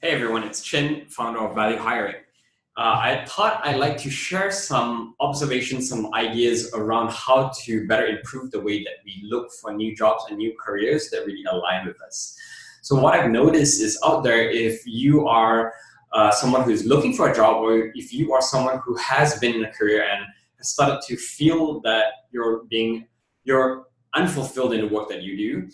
Hey everyone, it's Chin, founder of Value Hiring. I thought I'd like to share some observations, some ideas around how to better improve the way that we look for new jobs and new careers that really align with us. So what I've noticed is out there, if you are someone who's looking for a job, or if you are someone who has been in a career and has started to feel that you're unfulfilled in the work that you do,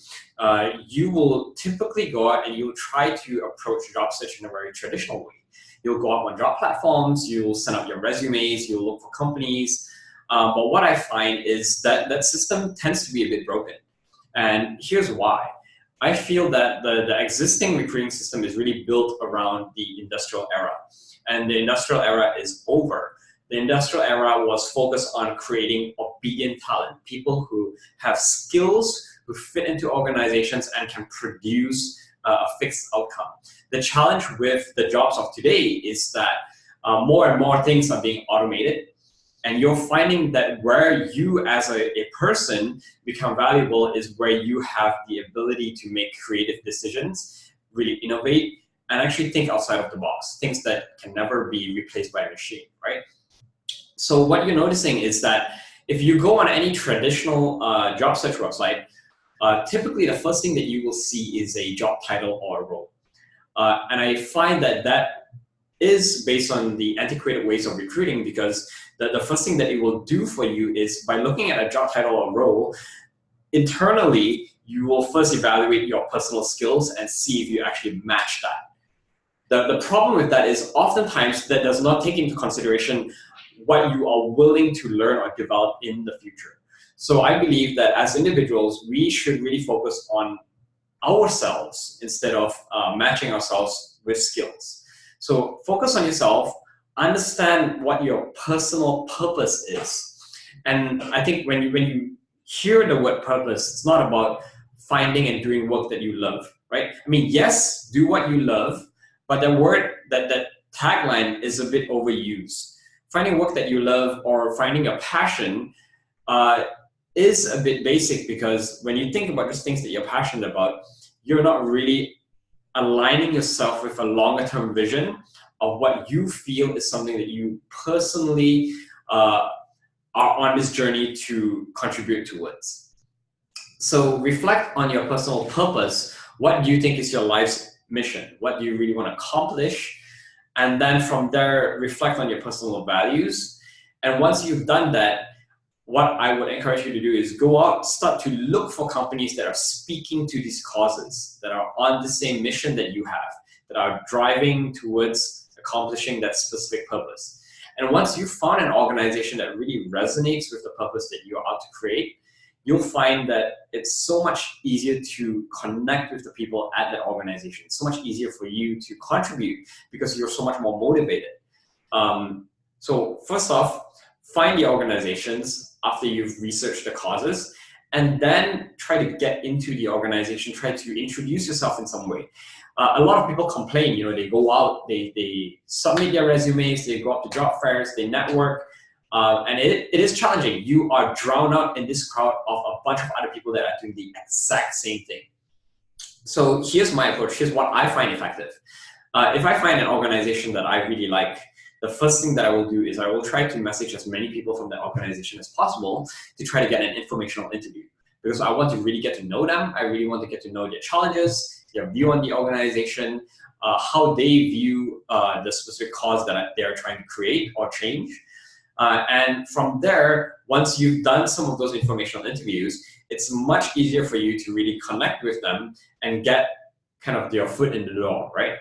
you will typically go out and you'll try to approach job search in a very traditional way. You'll go out on job platforms, you'll send out your resumes, you'll look for companies. But what I find is that that system tends to be a bit broken. And here's why. I feel that the existing recruiting system is really built around the industrial era. And the industrial era is over. The industrial era was focused on creating obedient talent, people who have skills, who fit into organizations and can produce a fixed outcome. The challenge with the jobs of today is that more and more things are being automated, and you're finding that where you as a person become valuable is where you have the ability to make creative decisions, really innovate, and actually think outside of the box, things that can never be replaced by a machine, right? So what you're noticing is that if you go on any traditional job search website, typically the first thing that you will see is a job title or a role. And I find that that is based on the antiquated ways of recruiting, because the first thing that it will do for you is, by looking at a job title or role, internally, you will first evaluate your personal skills and see if you actually match that. The problem with that is oftentimes that does not take into consideration what you are willing to learn or develop in the future. So I believe that as individuals, we should really focus on ourselves instead of matching ourselves with skills. So focus on yourself, understand what your personal purpose is. And I think when you hear the word purpose, it's not about finding and doing work that you love, right? I mean, yes, do what you love, but the word, that tagline is a bit overused. Finding work that you love or finding a passion is a bit basic, because when you think about just things that you're passionate about, you're not really aligning yourself with a longer term vision of what you feel is something that you personally are on this journey to contribute towards. So reflect on your personal purpose. What do you think is your life's mission? What do you really want to accomplish? And then from there, reflect on your personal values. And once you've done that, what I would encourage you to do is go out, start to look for companies that are speaking to these causes, that are on the same mission that you have, that are driving towards accomplishing that specific purpose. And once you've found an organization that really resonates with the purpose that you're out to create, you'll find that it's so much easier to connect with the people at that organization. It's so much easier for you to contribute because you're so much more motivated. So first off, find the organizations after you've researched the causes, and then try to get into the organization, try to introduce yourself in some way. A lot of people complain, they go out, they submit their resumes, they go up to job fairs, they network, and it is challenging. You are drowned out in this crowd of a bunch of other people that are doing the exact same thing. So here's my approach. Here's what I find effective. If I find an organization that I really like, the first thing that I will do is I will try to message as many people from that organization as possible to try to get an informational interview, because I want to really get to know them. I really want to get to know their challenges, their view on the organization, how they view the specific cause that they're trying to create or change. And from there, once you've done some of those informational interviews, it's much easier for you to really connect with them and get kind of your foot in the door, right?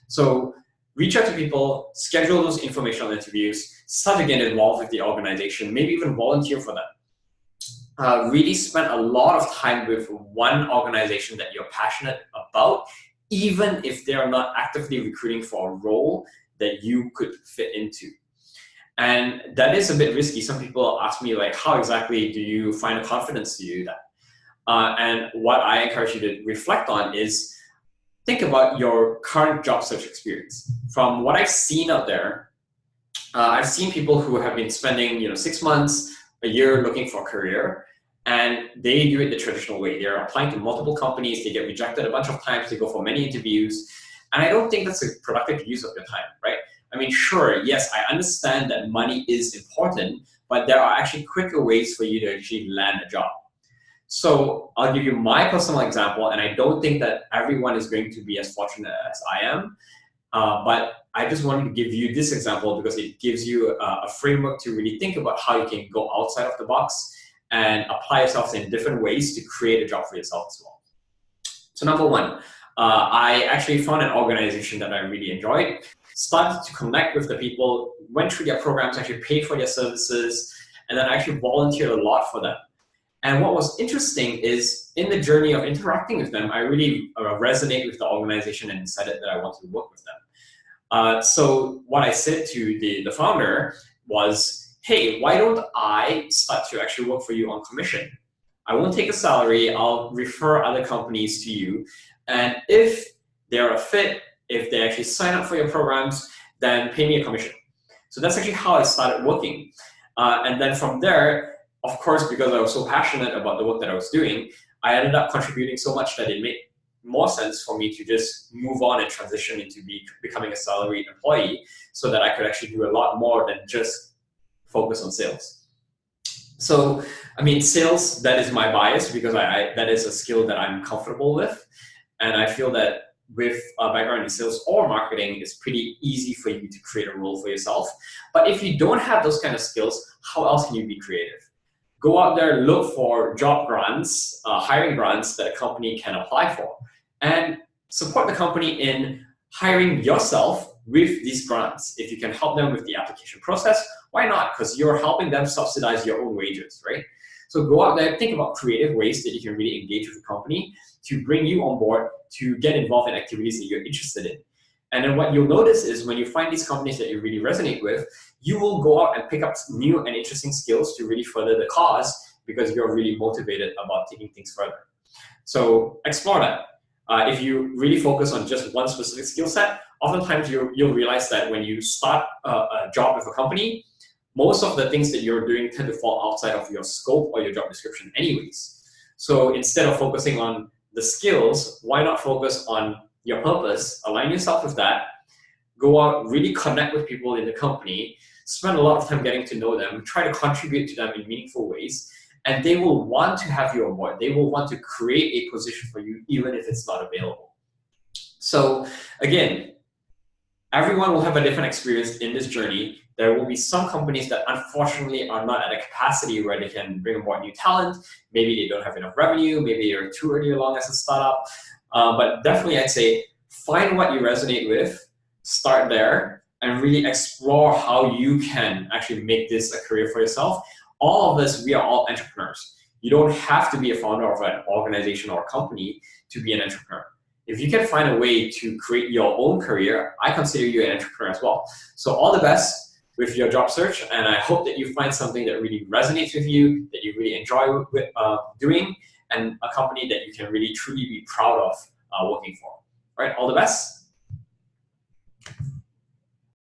So reach out to people, schedule those informational interviews, start to get involved with the organization, maybe even volunteer for them. Really spend a lot of time with one organization that you're passionate about, even if they're not actively recruiting for a role that you could fit into. And that is a bit risky. Some people ask me, like, how exactly do you find the confidence to do that? And what I encourage you to reflect on is, think about your current job search experience. From what I've seen out there, I've seen people who have been spending 6 months, a year looking for a career, and they do it the traditional way. They're applying to multiple companies, they get rejected a bunch of times, they go for many interviews, And I don't think that's a productive use of your time, right? I mean, sure, yes, I understand that money is important, but there are actually quicker ways for you to actually land a job. So I'll give you my personal example, and I don't think that everyone is going to be as fortunate as I am. But I just wanted to give you this example because it gives you a framework to really think about how you can go outside of the box and apply yourself in different ways to create a job for yourself as well. So number one, I actually found an organization that I really enjoyed, started to connect with the people, went through their programs, actually paid for their services, and then actually volunteered a lot for them. And what was interesting is in the journey of interacting with them, I really resonate with the organization and decided that I wanted to work with them. So what I said to the founder was, hey, why don't I start to actually work for you on commission? I won't take a salary, I'll refer other companies to you. And if they're a fit, if they actually sign up for your programs, then pay me a commission. So that's actually how I started working. And then from there, of course, because I was so passionate about the work that I was doing, I ended up contributing so much that it made more sense for me to just move on and transition into becoming a salaried employee so that I could actually do a lot more than just focus on sales. So, I mean, sales, that is my bias because that is a skill that I'm comfortable with. And I feel that with a background in sales or marketing, it's pretty easy for you to create a role for yourself. But if you don't have those kind of skills, how else can you be creative? Go out there, look for job grants, hiring grants that a company can apply for, and support the company in hiring yourself with these grants. If you can help them with the application process, why not? Because you're helping them subsidize your own wages, right? So go out there, think about creative ways that you can really engage with the company to bring you on board to get involved in activities that you're interested in. And then what you'll notice is when you find these companies that you really resonate with, you will go out and pick up new and interesting skills to really further the cause because you're really motivated about taking things further. So explore that. If you really focus on just one specific skill set, oftentimes you'll realize that when you start a job with a company, most of the things that you're doing tend to fall outside of your scope or your job description anyways. So instead of focusing on the skills, why not focus on your purpose, align yourself with that, go out, really connect with people in the company, spend a lot of time getting to know them, try to contribute to them in meaningful ways, and they will want to have you on board. They will want to create a position for you even if it's not available. So again, everyone will have a different experience in this journey. There will be some companies that unfortunately are not at a capacity where they can bring on board new talent. Maybe they don't have enough revenue, maybe they're too early along as a startup. But definitely I'd say find what you resonate with, start there, and really explore how you can actually make this a career for yourself. All of us, we are all entrepreneurs. You don't have to be a founder of an organization or a company to be an entrepreneur. If you can find a way to create your own career, I consider you an entrepreneur as well. So all the best with your job search, and I hope that you find something that really resonates with you, that you really enjoy doing, and a company that you can really truly be proud of working for. All right, all the best.